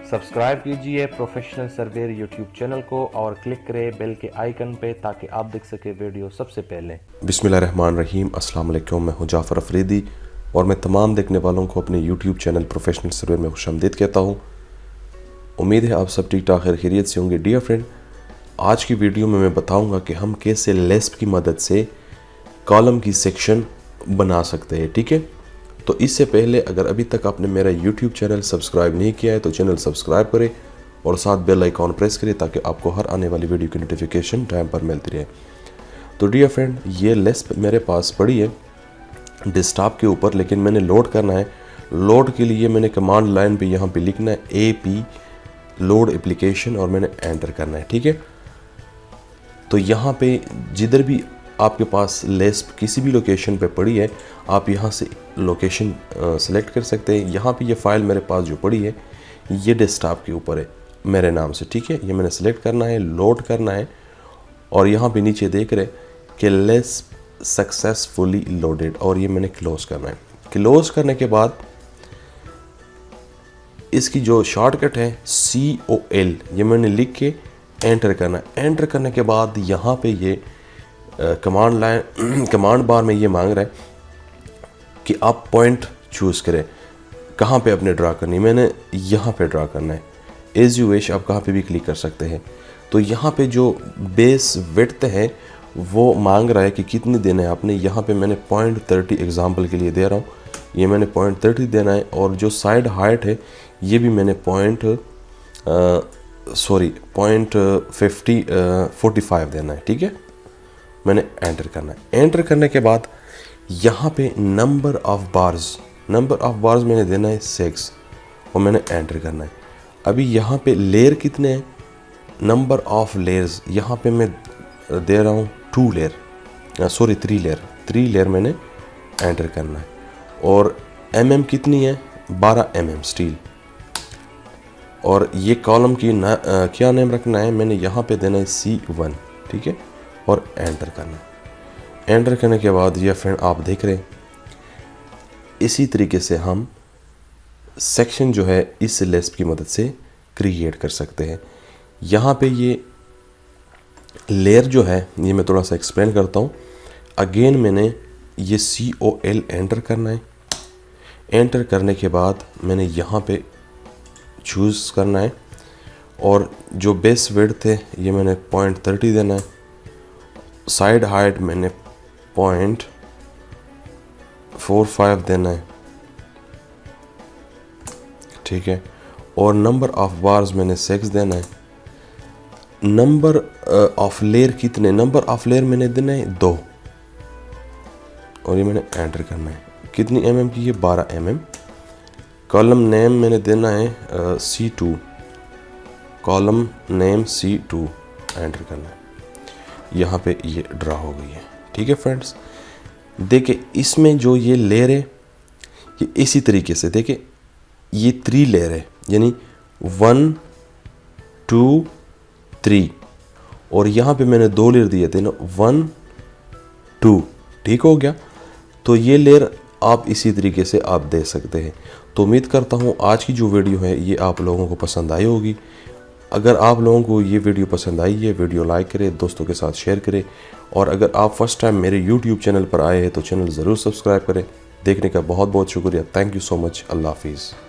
Subscribe कीजिए professional surveyor YouTube channel को और क्लिक करें बेल के आइकन पे ताकि आप देख सके वीडियो सबसे पहले। बिस्मिल्लाहिर्रहमानिर्रहीम। अस्सलाम वालेकुम। मैं हूं जाफ़र अफरीदी और मैं तमाम देखने वालों को अपने यूट्यूब चैनल प्रोफेशनल सर्वेयर में खुशामदीद कहता हूं। उम्मीद है आप सब ठीक ठाक खैरियत से होंगे। डियर फ्रेंड, आज की वीडियो में मैं बताऊंगा कि हम कैसे लेस्प की मदद से कॉलम की सेक्शन बना सकते हैं। ठीक है, तो इससे पहले अगर अभी तक आपने मेरा यूट्यूब चैनल सब्सक्राइब नहीं किया है तो चैनल सब्सक्राइब करें और साथ बेल आइकॉन प्रेस करें ताकि आपको हर आने वाली वीडियो की नोटिफिकेशन टाइम पर मिलती रहे। तो डियर फ्रेंड, ये लेस्प मेरे पास पड़ी है डेस्कटॉप के ऊपर, लेकिन मैंने लोड करना है। लोड के लिए मैंने कमांड लाइन पे यहाँ पे लिखना है AP लोड एप्लीकेशन और मैंने एंटर करना है। ठीक है, तो यहाँ पे जिधर भी आपके पास लेस्प किसी भी लोकेशन पे पड़ी है आप यहाँ से लोकेशन सेलेक्ट कर सकते हैं। यहाँ पे ये फ़ाइल मेरे पास जो पड़ी है ये डेस्कटॉप के ऊपर है मेरे नाम से। ठीक है, ये मैंने सेलेक्ट करना है, लोड करना है और यहाँ पे नीचे देख रहे कि लेस्प सक्सेसफुली लोडेड और ये मैंने क्लोज करना है। क्लोज करने के बाद इसकी जो शॉर्टकट है COL ये मैंने लिख के एंटर करना है। एंटर करने के बाद यहाँ पे ये कमांड लाइन कमांड बार में ये मांग रहा है कि आप पॉइंट चूज़ करें कहाँ पे अपने ड्रा करनी है। मैंने यहाँ पे ड्रा करना है। एज यू विश, आप कहाँ पे भी क्लिक कर सकते हैं। तो यहाँ पे जो बेस विड्थ है वो मांग रहा है कि कितनी देना है आपने। यहाँ पे मैंने 0.30 एग्जांपल के लिए दे रहा हूँ, ये मैंने 0.30 देना है। और जो साइड हाइट है ये भी मैंने 0.45 देना है। ठीक है, मैंने एंटर करना है। एंटर करने के बाद यहाँ पे नंबर ऑफ बार्स मैंने देना है 6 और मैंने एंटर करना है। अभी यहाँ पे लेयर कितने हैं, नंबर ऑफ लेयर्स यहाँ पे मैं दे रहा हूँ 3 लेयर मैंने एंटर करना है। और mm कितनी है, 12 mm स्टील। और ये कॉलम की क्या नेम रखना है, मैंने यहाँ पे देना है C1। ठीक है, और एंटर करना है। एंटर करने के बाद ये फ्रेंड आप देख रहे हैं इसी तरीके से हम सेक्शन जो है इस लेस्प की मदद से क्रिएट कर सकते हैं। यहाँ पे ये लेयर जो है ये मैं थोड़ा सा एक्सप्लेन करता हूँ। अगेन मैंने ये COL एंटर करना है। एंटर करने के बाद मैंने यहाँ पे चूज़ करना है और जो बेस विड्थ है ये मैंने 0.30 देना है। साइड हाइट मैंने 0.45 देना है। ठीक है, और नंबर ऑफ बार्स मैंने 6 देना है। नंबर ऑफ लेयर कितने, नंबर ऑफ लेयर मैंने देना है 2 और ये मैंने एंटर करना है। कितनी mm की, ये 12 mm। कॉलम नेम मैंने देना है C2, column name C2 enter करना है। यहाँ पे ये ड्रा हो गई है। ठीक है फ्रेंड्स, देखिए इसमें जो ये लेयर है ये इसी तरीके से देखिए ये 3 लेयर है, यानी 1 2 3 और यहाँ पे मैंने 2 लेयर दिए थे ना, 1 2। ठीक हो गया, तो ये लेयर आप इसी तरीके से आप दे सकते हैं। तो उम्मीद करता हूँ आज की जो वीडियो है ये आप लोगों को पसंद आई होगी। अगर आप लोगों को ये वीडियो पसंद आई है, वीडियो लाइक करें, दोस्तों के साथ शेयर करें और अगर आप फर्स्ट टाइम मेरे यूट्यूब चैनल पर आए हैं तो चैनल ज़रूर सब्सक्राइब करें। देखने का बहुत बहुत शुक्रिया। Thank you so much. अल्लाह हाफिज़।